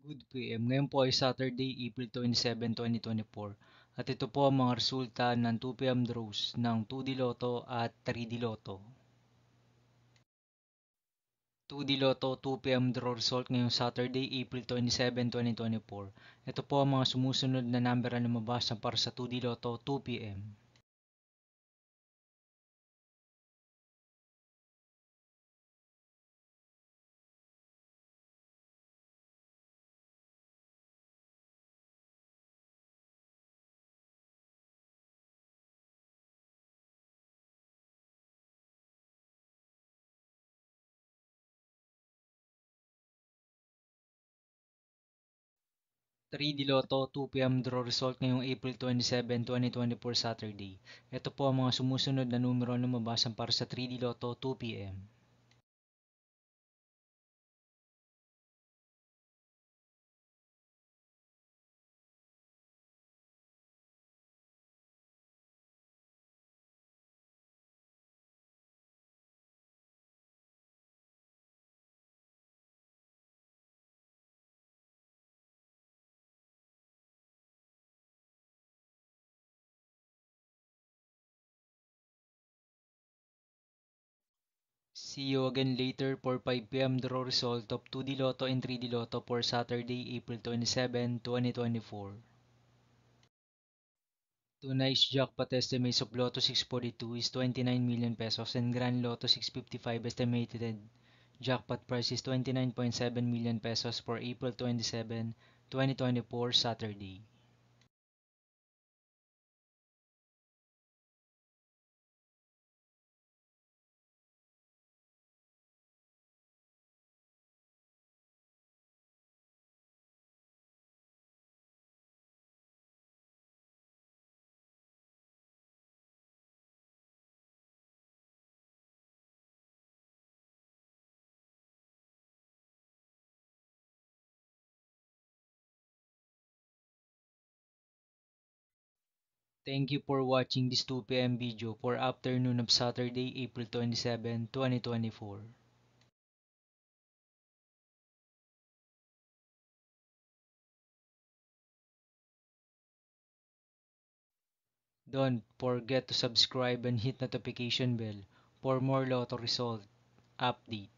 Good PM. Ngayon po ay Saturday, April 27, 2024. At ito po ang mga resulta ng 2 PM draws ng 2D Lotto at 3D Lotto. 2D Lotto 2 PM draw result ngayong Saturday, April 27, 2024. Ito po ang mga sumusunod na number na lumabas na para sa 2D Lotto 2 PM. 3D Lotto 2 PM draw result ngayong April 27, 2024 Saturday. Ito po ang mga sumusunod na numero na lumabas para sa 3D Lotto 2 PM. 'See you again later for 5 PM draw result of 2D Lotto and 3D Lotto for Saturday, April 27, 2024. Tonight's jackpot estimates of Lotto 642 is 29 million pesos and Grand Lotto 655 estimated jackpot price is 29.7 million pesos for April 27, 2024 Saturday. Thank you for watching this 2 PM video for afternoon of Saturday, April 27, 2024. Don't forget to subscribe and hit notification bell for more Lotto result update.